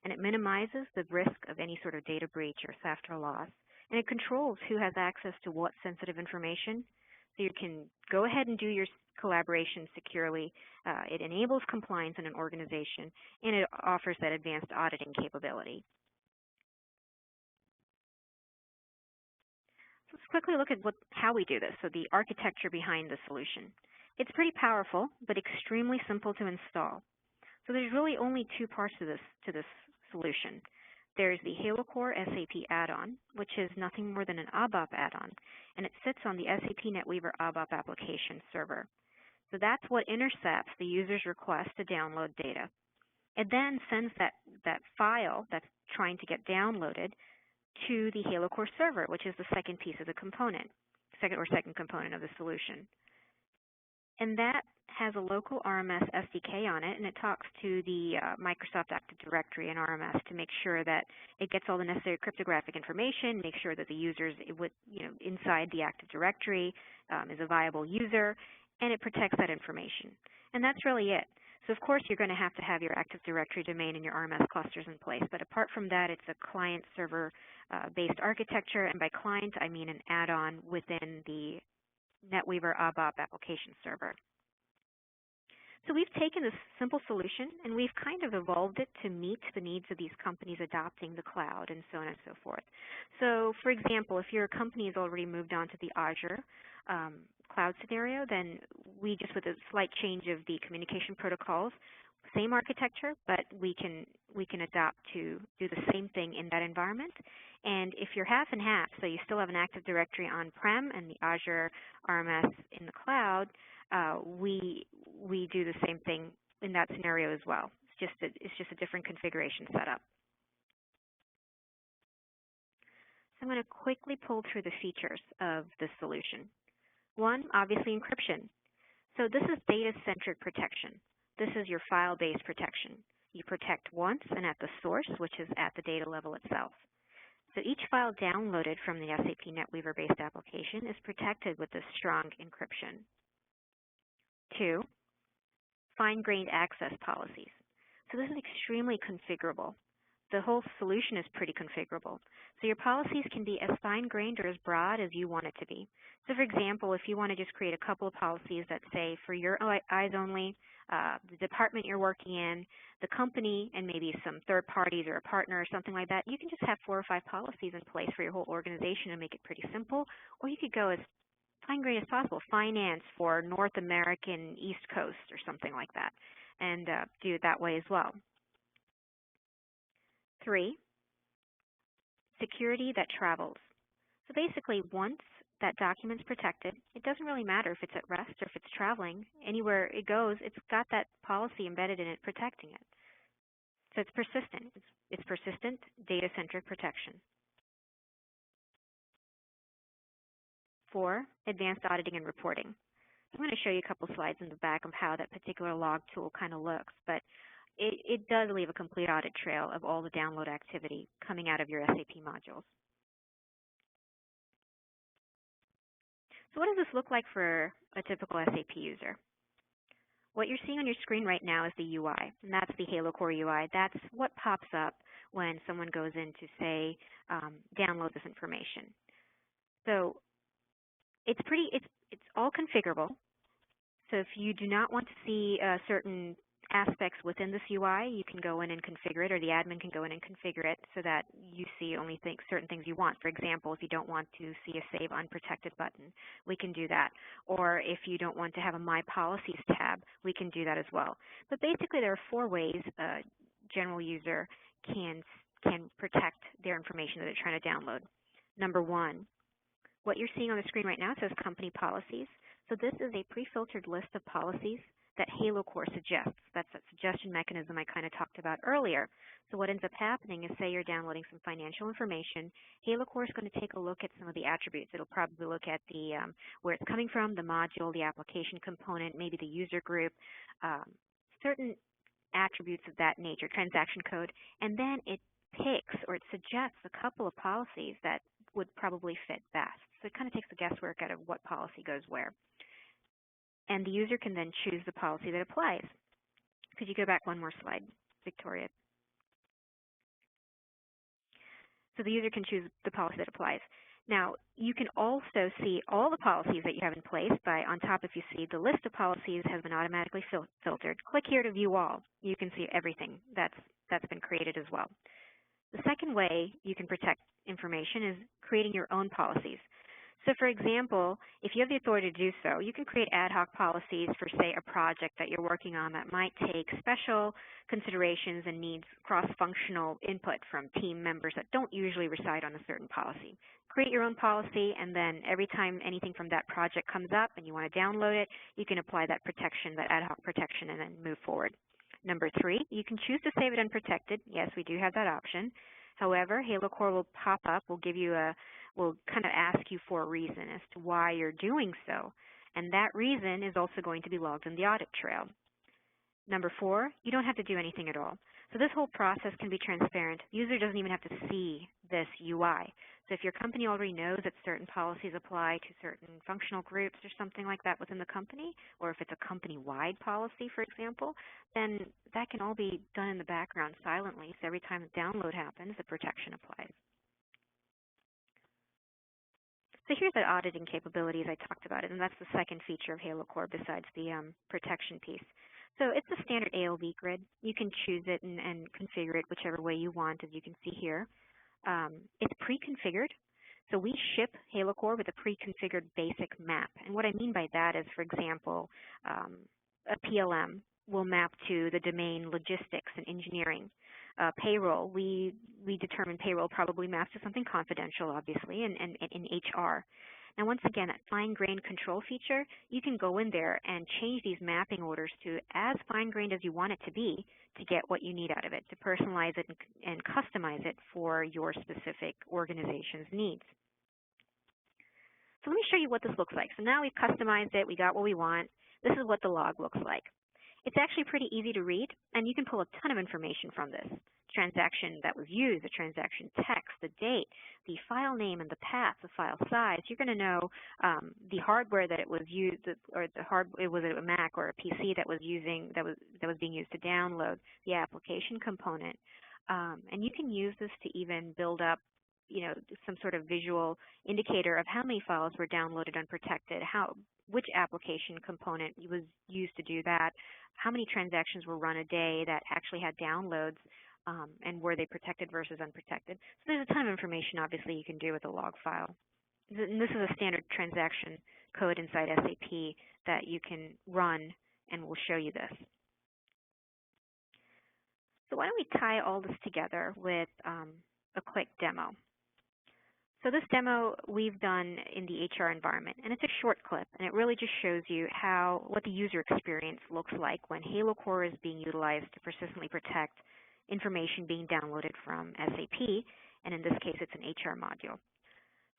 and it minimizes the risk of any sort of data breach or theft or loss, and it controls who has access to what sensitive information, so you can go ahead and do your collaboration securely. It enables compliance in an organization, and it offers that advanced auditing capability. So let's quickly look at how we do this, so the architecture behind the solution. It's pretty powerful, but extremely simple to install. So there's really only two parts to this solution. There's the Halo Core SAP add-on, which is nothing more than an ABAP add-on, and it sits on the SAP NetWeaver ABAP application server. So that's what intercepts the user's request to download data. It then sends that file that's trying to get downloaded to the Halo Core server, which is the second piece of the component, second component of the solution. And that has a local RMS SDK on it, and it talks to the Microsoft Active Directory and RMS to make sure that it gets all the necessary cryptographic information, make sure that the user's inside the Active Directory is a viable user, and it protects that information. And that's really it. So of course, you're going to have your Active Directory domain and your RMS clusters in place. But apart from that, it's a client-server based architecture, and by client, I mean an add-on within the NetWeaver ABAP application server. So we've taken this simple solution and we've kind of evolved it to meet the needs of these companies adopting the cloud and so on and so forth. So for example, if your company has already moved on to the Azure cloud scenario, then we just, with a slight change of the communication protocols, same architecture, but we can adapt to do the same thing in that environment. And if you're half and half, so you still have an Active Directory on-prem and the Azure RMS in the cloud, we do the same thing in that scenario as well. It's just a different configuration setup. So I'm going to quickly pull through the features of this solution. One, obviously encryption. So this is data-centric protection. This is your file-based protection. You protect once and at the source, which is at the data level itself. So each file downloaded from the SAP NetWeaver-based application is protected with this strong encryption. 2, fine-grained access policies. So this is extremely configurable. The whole solution is pretty configurable. So your policies can be as fine-grained or as broad as you want it to be. So for example, if you want to just create a couple of policies that say for your eyes only, the department you're working in, the company, and maybe some third parties or a partner or something like that, you can just have 4 or 5 policies in place for your whole organization and make it pretty simple. Or you could go as fine-grained as possible, finance for North American East Coast or something like that, and do it that way as well. 3, security that travels. So basically, once that document's protected, it doesn't really matter if it's at rest or if it's traveling. Anywhere it goes, it's got that policy embedded in it protecting it. So it's persistent. It's persistent data-centric protection. 4, advanced auditing and reporting. I'm going to show you a couple slides in the back of how that particular log tool kind of looks, but it does leave a complete audit trail of all the download activity coming out of your SAP modules. So what does this look like for a typical SAP user? What you're seeing on your screen right now is the UI, and that's the HaloCore UI. That's what pops up when someone goes in to say, download this information. So it's all configurable. So if you do not want to see certain aspects within this UI, you can go in and configure it, or the admin can go in and configure it so that you see only certain things you want. For example, if you don't want to see a Save Unprotected button, we can do that. Or if you don't want to have a My Policies tab, we can do that as well. But basically, there are 4 ways a general user can protect their information that they're trying to download. Number 1, what you're seeing on the screen right now says Company Policies. So this is a pre-filtered list of policies that HaloCore suggests. That's that suggestion mechanism I kind of talked about earlier. So what ends up happening is, say you're downloading some financial information, HaloCore is going to take a look at some of the attributes. It'll probably look at the where it's coming from, the module, the application component, maybe the user group, certain attributes of that nature, transaction code, and then it picks or it suggests a couple of policies that would probably fit best. So it kind of takes the guesswork out of what policy goes where. And the user can then choose the policy that applies. Could you go back one more slide, Victoria? So the user can choose the policy that applies. Now, you can also see all the policies that you have in place by, on top, if you see the list of policies has been automatically filtered. Click here to view all. You can see everything that's been created as well. The second way you can protect information is creating your own policies. So for example, if you have the authority to do so, you can create ad hoc policies for, say, a project that you're working on that might take special considerations and needs cross-functional input from team members that don't usually reside on a certain policy. Create your own policy, and then every time anything from that project comes up and you want to download it, you can apply that protection, that ad hoc protection, and then move forward. Number 3, you can choose to save it unprotected. Yes, we do have that option. However, HaloCore will pop up, will kind of ask you for a reason as to why you're doing so. And that reason is also going to be logged in the audit trail. Number 4, you don't have to do anything at all. So this whole process can be transparent. The user doesn't even have to see this UI. So if your company already knows that certain policies apply to certain functional groups or something like that within the company, or if it's a company-wide policy, for example, then that can all be done in the background silently. So every time the download happens, the protection applies. So here's the auditing capabilities I talked about, and that's the second feature of HaloCore besides the protection piece. So it's a standard ALV grid. You can choose it and configure it whichever way you want, as you can see here. It's pre-configured. So we ship HaloCore with a pre-configured basic map. And what I mean by that is, for example, a PLM will map to the domain logistics and engineering. Payroll, we determine payroll probably maps to something confidential, obviously, and in HR. Now, once again, that fine-grained control feature, you can go in there and change these mapping orders to as fine-grained as you want it to be to get what you need out of it, to personalize it and customize it for your specific organization's needs. So let me show you what this looks like. So now we've customized it. We got what we want. This is what the log looks like. It's actually pretty easy to read, and you can pull a ton of information from this. Transaction that was used, the transaction text, the date. the file name and the path, the file size. You're going to know the hardware that it was used, or it was a Mac or a PC that was being used to download the application component. And you can use this to even build up, some sort of visual indicator of how many files were downloaded unprotected, which application component was used to do that, how many transactions were run a day that actually had downloads, and were they protected versus unprotected. So there's a ton of information, obviously, you can do with a log file. And this is a standard transaction code inside SAP that you can run, and we'll show you this. So why don't we tie all this together with a quick demo. So this demo we've done in the HR environment, and it's a short clip, and it really just shows you what the user experience looks like when HaloCore is being utilized to persistently protect information being downloaded from SAP, and in this case, it's an HR module.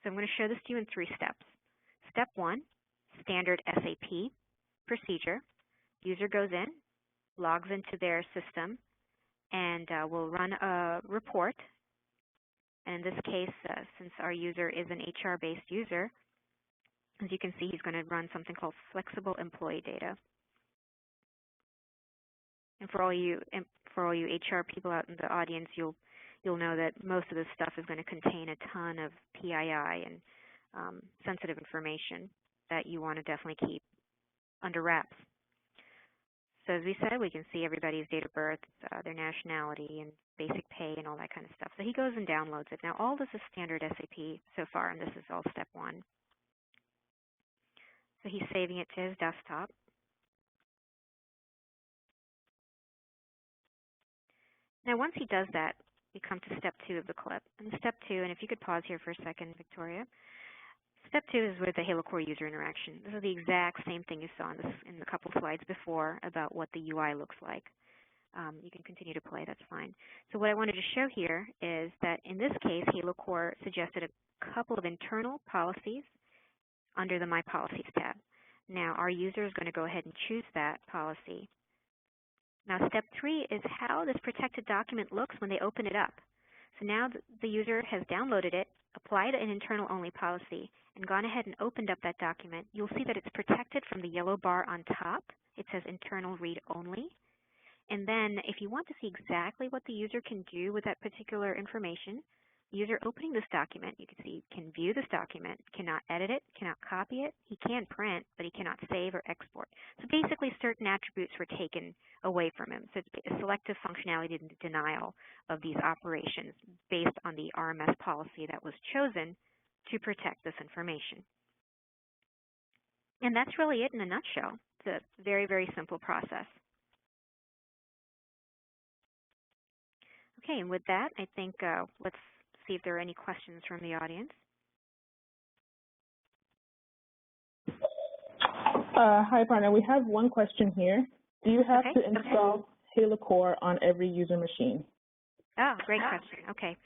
So I'm going to show this to you in 3 steps. Step 1, standard SAP procedure. User goes in, logs into their system, and we'll run a report. And in this case, since our user is an HR-based user, as you can see, he's going to run something called flexible employee data. And for all you HR people out in the audience, you'll know that most of this stuff is going to contain a ton of PII and sensitive information that you want to definitely keep under wraps. So as we said, we can see everybody's date of birth, their nationality, and basic pay, and all that kind of stuff. So he goes and downloads it. Now, all this is standard SAP so far, and this is all step 1. So he's saving it to his desktop. Now, once he does that, we come to step 2 of the clip. And step 2, and if you could pause here for a second, Victoria. Step 2 is with the HaloCore user interaction. This is the exact same thing you saw in the couple slides before about what the UI looks like. You can continue to play, that's fine. So what I wanted to show here is that in this case, HaloCore suggested a couple of internal policies under the My Policies tab. Now, our user is going to go ahead and choose that policy. Now, step 3 is how this protected document looks when they open it up. So now the user has downloaded it, applied an internal-only policy, and gone ahead and opened up that document. You'll see that it's protected from the yellow bar on top. It says internal read only. And then if you want to see exactly what the user can do with that particular information, the user opening this document, you can see, can view this document, cannot edit it, cannot copy it. He can print, but he cannot save or export. So basically, certain attributes were taken away from him. So it's a selective functionality denial of these operations based on the RMS policy that was chosen to protect this information. And that's really it in a nutshell. It's a very, very simple process. Okay, and with that, I think let's see if there are any questions from the audience. Hi, partner. We have one question here. Do you have to install HaloCore on every user machine? Oh, great question. Okay.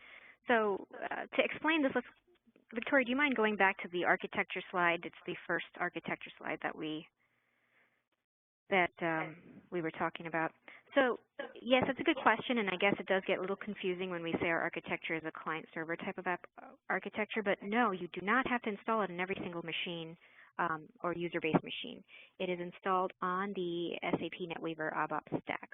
So to explain this, Victoria, do you mind going back to the architecture slide? It's the first architecture slide that we were talking about. So yes, that's a good question, and I guess it does get a little confusing when we say our architecture is a client-server type of architecture, but no, you do not have to install it in every single machine or user-based machine. It is installed on the SAP NetWeaver ABAP stack.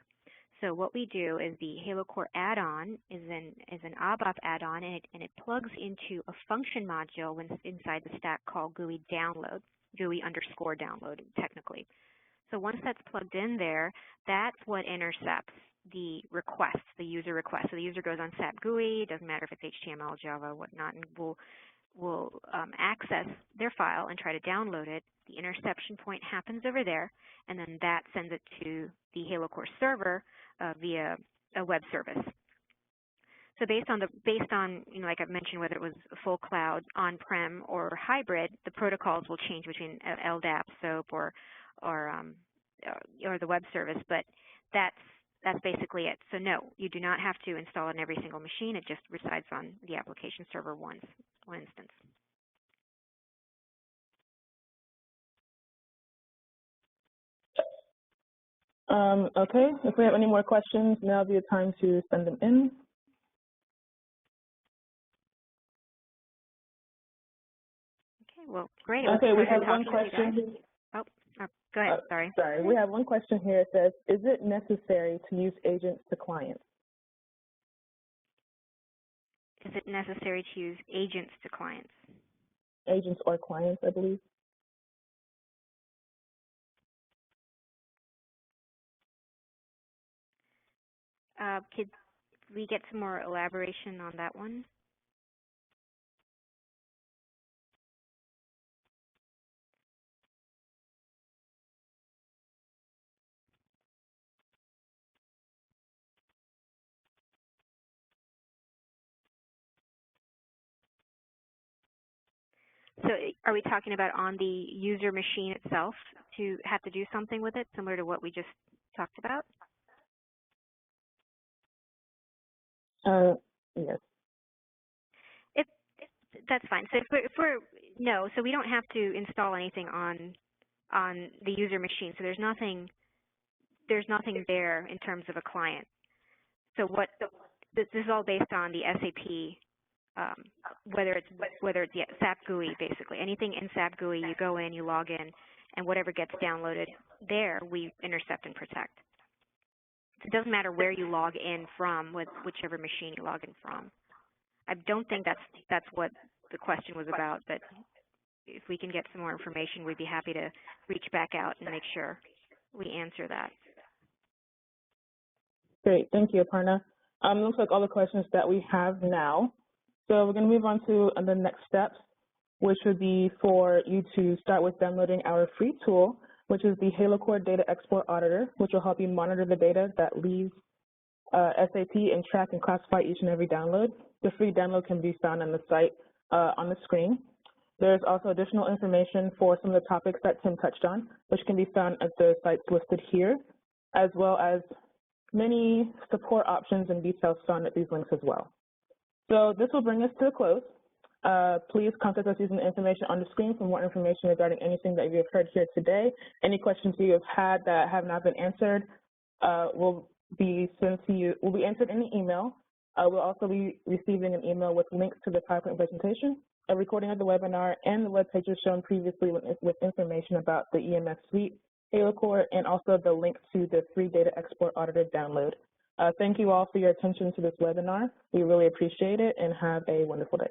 So what we do is the HaloCore add-on is an ABAP add-on, and it plugs into a function module inside the stack called GUI download, GUI_download technically. So once that's plugged in there, that's what intercepts the request, the user request. So the user goes on SAP GUI, doesn't matter if it's HTML, Java, whatnot, and will access their file and try to download it. The interception point happens over there, and then that sends it to the HaloCore server via a web service. So based on like I've mentioned, whether it was full cloud, on-prem, or hybrid, the protocols will change between LDAP, SOAP, or the web service, but that's basically it. So no, you do not have to install it in every single machine. It just resides on the application server one instance. Okay, if we have any more questions, now would be the time to send them in. well, great. Okay, we have one question. Oh, go ahead, sorry. Sorry, we have one question here. It says, is it necessary to use agents to clients? Is it necessary to use agents to clients? Agents or clients, I believe. Could we get some more elaboration on that one? So are we talking about on the user machine itself to have to do something with it, similar to what we just talked about? Yes. That's fine. So no, so we don't have to install anything on the user machine. So there's nothing there in terms of a client. So this is all based on the SAP, whether it's SAP GUI basically. Anything in SAP GUI, you go in, you log in, and whatever gets downloaded there, we intercept and protect. So it doesn't matter where you log in from, with whichever machine you log in from. I don't think that's what the question was about, but if we can get some more information, we'd be happy to reach back out and make sure we answer that. Great, thank you, Aparna. Looks like all the questions that we have now. So we're going to move on to the next steps, which would be for you to start with downloading our free tool, which is the HaloCore Data Export Auditor, which will help you monitor the data that leaves SAP and track and classify each and every download. The free download can be found on the site on the screen. There's also additional information for some of the topics that Tim touched on, which can be found at the sites listed here, as well as many support options and details found at these links as well. So this will bring us to a close. Please contact us using the information on the screen for more information regarding anything that you have heard here today. Any questions you have had that have not been answered will be sent to you, will be answered in the email. We'll also be receiving an email with links to the PowerPoint presentation, a recording of the webinar, and the web pages shown previously with information about the EMS suite, HaloCore, and also the link to the free Data Export Auditor download. Thank you all for your attention to this webinar. We really appreciate it, and have a wonderful day.